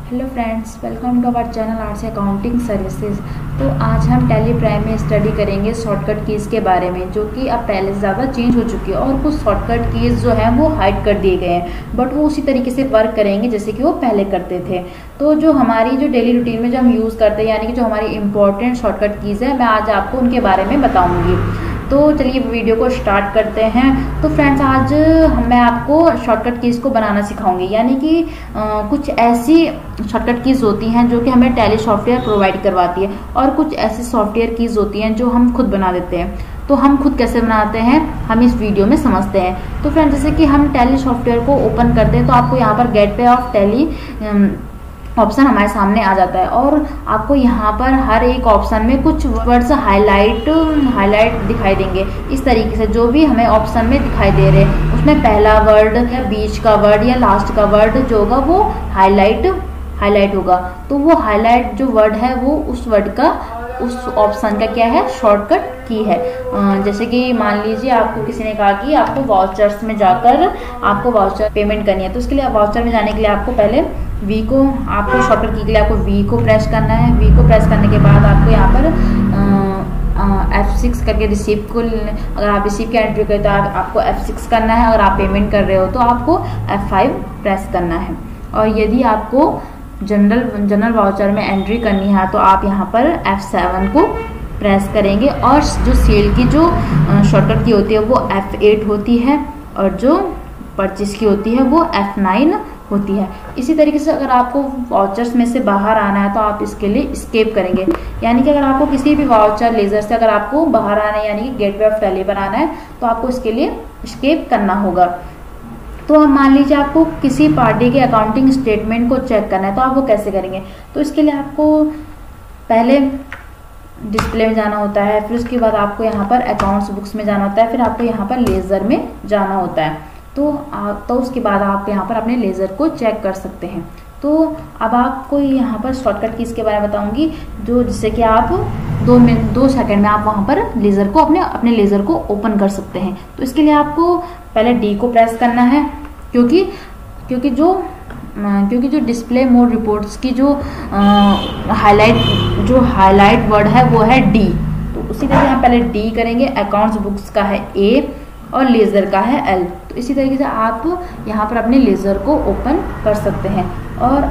Hello friends, welcome to our channel arts accounting services. तो आज हम टैली प्राइम में स्टडी करेंगे शॉर्टकट कीज़ के बारे में, जो कि अब पहले से ज़्यादा चेंज हो चुकी है और कुछ शॉर्टकट कीज़ जो हैं वो हाइड कर दिए गए हैं, बट वो उसी तरीके से वर्क करेंगे जैसे कि वो पहले करते थे। तो जो हमारी जो डेली रूटीन में जो हम यूज़ करते हैं, यानी कि जो हमारी इंपॉर्टेंट शॉर्टकट कीज़ है, मैं आज आपको उनके बारे में बताऊँगी। तो चलिए वीडियो को स्टार्ट करते हैं। तो फ्रेंड्स, आज मैं आपको शॉर्टकट कीज़ को बनाना सिखाऊंगी, यानी कि कुछ ऐसी शॉर्टकट कीज़ होती हैं जो कि हमें टैली सॉफ्टवेयर प्रोवाइड करवाती है, और कुछ ऐसी सॉफ्टवेयर कीज़ होती हैं जो हम खुद बना देते हैं। तो हम खुद कैसे बनाते हैं हम इस वीडियो में समझते हैं। तो फ्रेंड्स, जैसे कि हम टैली सॉफ्टवेयर को ओपन करते हैं तो आपको यहाँ पर गेटवे ऑफ टैली ऑप्शन हमारे सामने आ जाता है, और आपको यहाँ पर हर एक ऑप्शन में कुछ वर्ड्स हाईलाइट दिखाई देंगे। इस तरीके से जो भी हमें ऑप्शन में दिखाई दे रहे हैं उसमें पहला वर्ड या बीच का वर्ड या लास्ट का वर्ड जो होगा वो हाईलाइट होगा। तो वो हाईलाइट जो वर्ड है वो उस वर्ड का, उस ऑप्शन का क्या है, शॉर्टकट की है। जैसे कि मान लीजिए आपको किसी ने कहा कि आपको वाउचर्स में जाकर आपको वाउचर पेमेंट करनी है, तो उसके लिए वाउचर में जाने के लिए आपको पहले वी को, आपको शॉर्टकट की के लिए आपको वी को प्रेस करना है। वी को प्रेस करने के बाद आपको यहाँ पर F6 करके रिसीव को, अगर आप रिसीव की एंट्री करें तो आपको F6 करना है। अगर आप पेमेंट कर रहे हो तो आपको F5 प्रेस करना है। और यदि आपको जनरल वाउचर में एंट्री करनी है तो आप यहाँ पर F7 को प्रेस करेंगे, और जो सेल की जो शॉर्टकट की होती है वो F8 होती है, और जो परचेस की होती है वो F9 होती है। इसी तरीके से अगर आपको वाउचर्स में से बाहर आना है तो आप इसके लिए एस्केप करेंगे, यानी कि अगर आपको किसी भी वाउचर लेजर से अगर आपको बाहर आना है, यानी कि गेटवे ऑफ टैली बनाना है, तो आपको इसके लिए एस्केप करना होगा। तो हम मान लीजिए आपको किसी पार्टी के अकाउंटिंग स्टेटमेंट को चेक करना है, तो आप वो कैसे करेंगे। तो इसके लिए आपको पहले डिस्प्ले में जाना होता है, फिर उसके बाद आपको यहाँ पर अकाउंट्स बुक्स में जाना होता है, फिर आपको यहाँ पर लेजर में जाना होता है। तो उसके बाद आप यहाँ पर अपने लेज़र को चेक कर सकते हैं। तो अब आपको यहाँ पर शॉर्टकट कीज़ के बारे में बताऊंगी, जो जिससे कि आप 2 सेकंड में आप वहाँ पर लेज़र को अपने लेज़र को ओपन कर सकते हैं। तो इसके लिए आपको पहले डी को प्रेस करना है, क्योंकि जो डिस्प्ले मोड रिपोर्ट्स की जो हाईलाइट वर्ड है वो है डी। तो उसी तरह हम पहले डी करेंगे। अकाउंट्स बुक्स का है ए और लेज़र का है एल। तो इसी तरीके से आप यहाँ पर अपने लेज़र को ओपन कर सकते हैं। और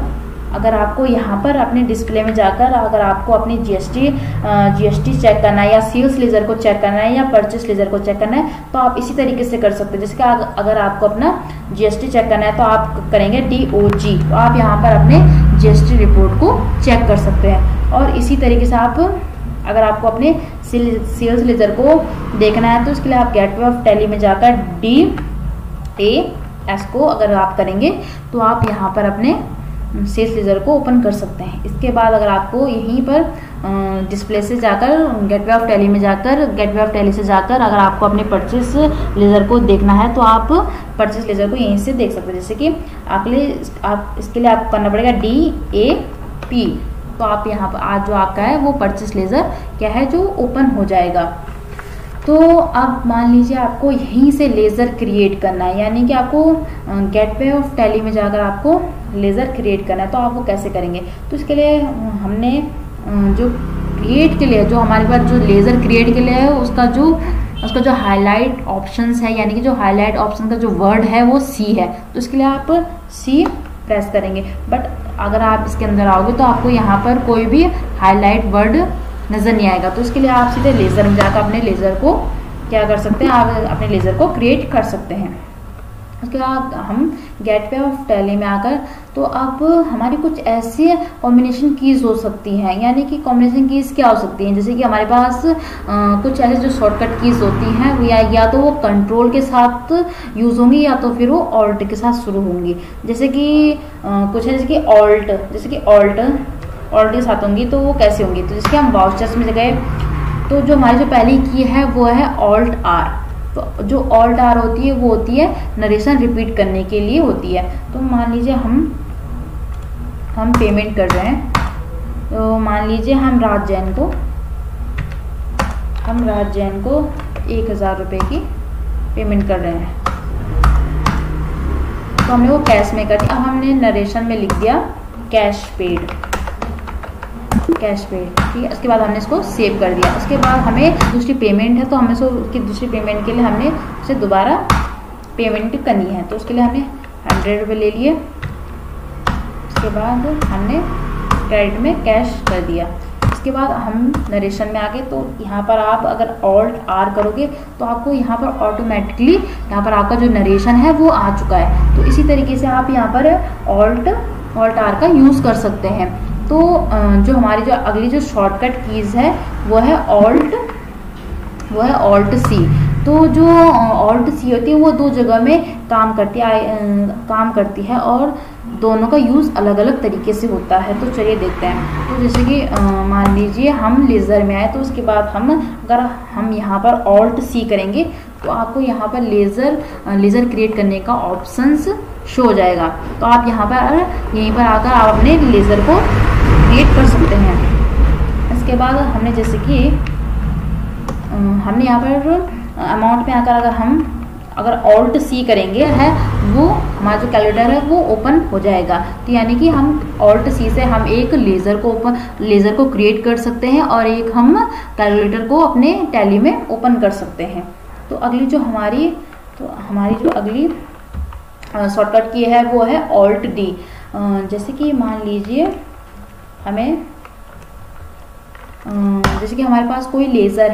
अगर आपको यहाँ पर अपने डिस्प्ले में जाकर अगर आपको अपनी जीएसटी चेक करना है, या सेल्स लेज़र को चेक करना है, या परचेस लेज़र को चेक करना है, तो आप इसी तरीके से कर सकते हैं। जैसे कि अगर आपको अपना जीएसटी चेक करना है तो आप करेंगे DOG, तो आप यहाँ पर अपने जीएसटी रिपोर्ट को चेक कर सकते हैं। और इसी तरीके से आप अगर आपको अपने सेल्स लेज़र को देखना है तो इसके लिए आप गेटवे ऑफ टैली में जाकर DAS को अगर आप करेंगे तो आप यहाँ पर अपने सेल्स लेज़र को ओपन कर सकते हैं। इसके बाद अगर आपको यहीं पर डिस्प्ले से जाकर गेटवे ऑफ टैली में जाकर अगर आपको अपने परचेस लेज़र को देखना है तो आप परचेस लेज़र को यहीं से देख सकते हैं। जैसे कि आप इसके लिए आपको करना पड़ेगा DAP। तो आप यहाँ पर आज जो आपका है वो परचेस लेज़र क्या है जो ओपन हो जाएगा। तो अब मान लीजिए आपको यहीं से लेज़र क्रिएट करना है, यानी कि आपको गेटवे ऑफ टैली में जाकर आपको लेज़र क्रिएट करना है। तो आप वो कैसे करेंगे। तो इसके लिए हमने जो क्रिएट के लिए, जो हमारे पास जो लेज़र क्रिएट के लिए है उसका जो हाईलाइट ऑप्शंस है, यानी कि जो हाईलाइट ऑप्शन का जो वर्ड है वो सी है। तो इसके लिए आप सी प्रेस करेंगे। बट अगर आप इसके अंदर आओगे तो आपको यहाँ पर कोई भी हाईलाइट वर्ड नज़र नहीं आएगा। तो इसके लिए आप सीधे लेज़र में जाकर अपने लेज़र को क्या कर सकते हैं, आप अपने लेज़र को क्रिएट कर सकते हैं। उसके बाद हम गेटवे ऑफ टैली में आकर, तो अब हमारी कुछ ऐसी कॉम्बिनेशन कीज़ हो सकती हैं, यानी कि कॉम्बिनेशन कीज़ क्या हो सकती हैं। जैसे कि हमारे पास कुछ ऐसे जो शॉर्टकट कीज़ होती हैं या तो वो कंट्रोल के साथ यूज़ होंगी, या तो फिर वो ऑल्ट के साथ शुरू होंगी। जैसे कि कुछ है जैसे कि ऑल्ट के साथ होंगी, तो वो कैसे होंगी। तो जैसे कि हम वाउचर्स में गए तो जो हमारी जो पहली की है वो है Alt+R। तो जो Alt+R होती है वो होती है नरेशन रिपीट करने के लिए होती है। तो मान लीजिए हम पेमेंट कर रहे हैं, तो मान लीजिए हम राज जैन को 1000 रुपये की पेमेंट कर रहे हैं। तो हमने वो कैश में कर दिया। अब हमने नरेशन में लिख दिया कैश पेड, ठीक है। उसके बाद हमने इसको सेव कर दिया। उसके बाद हमें दूसरी पेमेंट है, तो हमें उसकी दूसरी पेमेंट के लिए हमने उसे दोबारा पेमेंट करनी है, तो उसके लिए हमने 100 रुपये ले लिए। उसके बाद हमने क्रेडिट में कैश कर दिया। उसके बाद हम नरेशन में आ गए, तो यहाँ पर आप अगर Alt R करोगे तो आपको यहाँ पर ऑटोमेटिकली यहाँ पर आपका जो नरेशन है वो आ चुका है। तो इसी तरीके से आप यहाँ पर Alt R का यूज़ कर सकते हैं। तो जो हमारी जो अगली जो शॉर्टकट कीज़ है वो है Alt C। तो जो Alt C होती है वो दो जगह में काम करती है और दोनों का यूज़ अलग अलग तरीके से होता है। तो चलिए देखते हैं। तो जैसे कि मान लीजिए हम लेज़र में आए, तो उसके बाद अगर हम यहाँ पर Alt C करेंगे तो आपको यहाँ पर लेज़र क्रिएट करने का ऑप्शंस शो हो जाएगा। तो आप यहाँ पर यहीं पर आकर आप अपने लेज़र को क्रिएट कर सकते हैं। इसके बाद हमने जैसे कि हमने यहाँ पर अमाउंट में आकर अगर Alt C करेंगे है वो हमारा जो कैलकुलेटर है वो ओपन हो जाएगा। तो यानी कि हम Alt C से हम एक लेज़र को क्रिएट कर सकते हैं और एक हम कैलकुलेटर को अपने टैली में ओपन कर सकते हैं। तो हमारी जो अगली शॉर्टकट की है वो है Alt D। जैसे कि मान लीजिए जैसे कि हमारे पास कोई लेज़र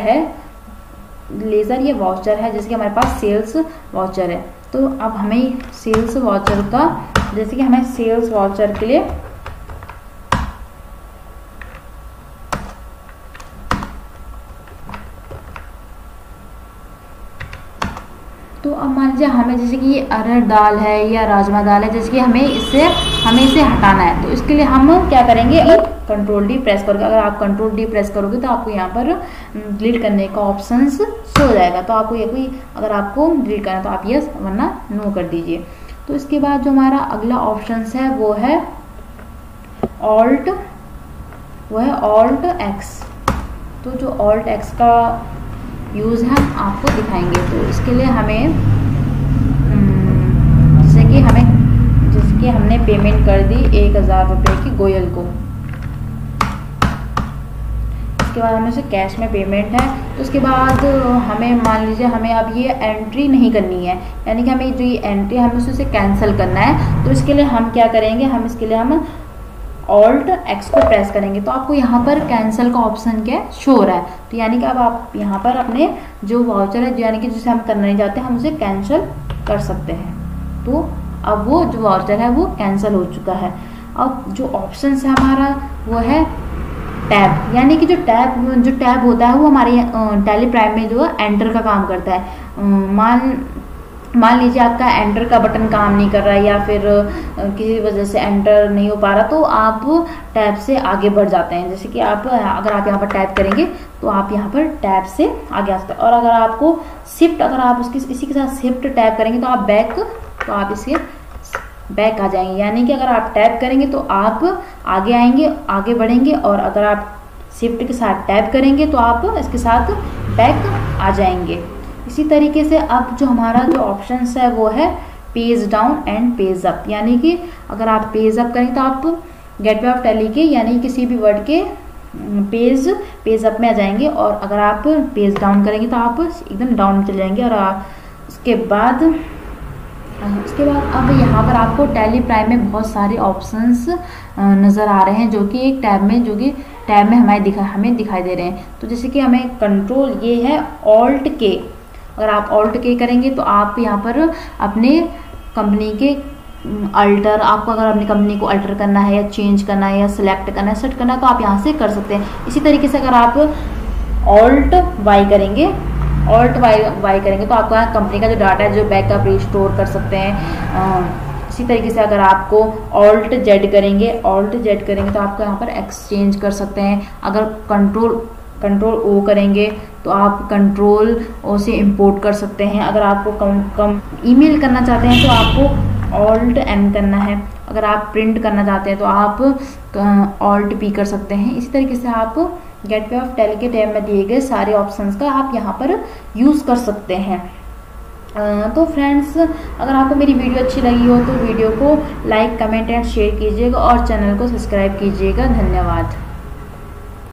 ये वाउचर है, जैसे कि हमारे पास सेल्स वाउचर है। तो अब हमें सेल्स वाउचर के लिए तो अब मान लीजिए हमें जैसे कि ये अरहर दाल है या राजमा दाल है, जैसे कि हमें इसे हटाना है। तो इसके लिए हम क्या करेंगे, Ctrl D प्रेस करोगे। अगर आप Ctrl D प्रेस करोगे तो आपको यहाँ पर डिलीट करने का ऑप्शंस शो हो जाएगा। तो आपको अगर आपको डिलीट करना है तो आप यस वरना नो कर दीजिए। तो इसके बाद जो हमारा अगला ऑप्शन है वो है Alt X। तो जो Alt X का यूज़ है हम आपको दिखाएंगे। तो इसके लिए हमें जैसे कि हमने पेमेंट कर दी 1000 रुपये की गोयल को। उसके बाद हमें उसे कैश में पेमेंट है। तो उसके बाद हमें मान लीजिए हमें अब ये एंट्री नहीं करनी है, यानी कि हमें जो ये एंट्री हमें उसे कैंसिल करना है। तो इसके लिए हम क्या करेंगे, हम Alt X को प्रेस करेंगे। तो आपको यहाँ पर कैंसिल का ऑप्शन क्या शो हो रहा है। तो यानी कि अब आप यहाँ पर अपने जो वाउचर है यानी कि जिसे हम करना नहीं चाहते हम उसे कैंसिल कर सकते हैं। तो अब वो जो वाउचर है वो कैंसिल हो चुका है। अब जो ऑप्शन है हमारा वो है टैब, यानी कि जो टैब होता है वो हमारे टैली प्राइम में जो है एंटर का काम करता है। मान लीजिए आपका एंटर का बटन काम नहीं कर रहा है या फिर किसी वजह से एंटर नहीं हो पा रहा, तो आप टैब से आगे बढ़ जाते हैं। जैसे कि अगर आप यहाँ पर टैप करेंगे तो आप यहाँ पर टैब से आगे आ सकते हैं। और अगर आपको अगर आप इसी के साथ शिफ्ट टैप करेंगे तो आप इसके बैक आ जाएंगे। यानी कि अगर आप टैप करेंगे तो आप आगे आएंगे, आगे बढ़ेंगे, और अगर आप शिफ्ट के साथ टैप करेंगे तो आप इसके साथ बैक आ जाएंगे। इसी तरीके से अब जो हमारा जो ऑप्शन है वो है page down and page up. यानी कि अगर आप पेज अप करेंगे तो आप गेटवे ऑफ टैली के यानी किसी भी वर्ड के पेज अप में आ जाएंगे, और अगर आप पेज डाउन करेंगे तो आप एकदम डाउन में चले जाएंगे। और उसके बाद अब यहाँ पर आपको टैली प्राइम में बहुत सारे ऑप्शंस नज़र आ रहे हैं जो कि एक टैब में हमें दिखाई दे रहे हैं। तो जैसे कि हमें कंट्रोल ये है Alt K। अगर आप Alt K करेंगे तो आप यहाँ पर अपने कंपनी के आपको अगर अपनी कंपनी को अल्टर करना है या चेंज करना है या सिलेक्ट करना है, सेट करना है, तो आप यहाँ से कर सकते हैं। इसी तरीके से अगर आप Alt Y करेंगे तो आपका कंपनी का जो डाटा है जो बैकअप रिस्टोर कर सकते हैं। इसी तरीके से अगर आपको Alt Z करेंगे तो आपको यहाँ पर एक्सचेंज कर सकते हैं। अगर कंट्रोल O करेंगे तो आप कंट्रोल O से इंपोर्ट कर सकते हैं। अगर आपको कम ईमेल करना चाहते हैं तो आपको Alt M करना है। अगर आप प्रिंट करना चाहते हैं तो आप Alt P कर सकते हैं। इसी तरीके से आप गेटवे ऑफ टैली के टैब में दिए गए सारे ऑप्शंस का आप यहाँ पर यूज़ कर सकते हैं। तो फ्रेंड्स, अगर आपको मेरी वीडियो अच्छी लगी हो तो वीडियो को लाइक, कमेंट एंड शेयर कीजिएगा और चैनल को सब्सक्राइब कीजिएगा। धन्यवाद।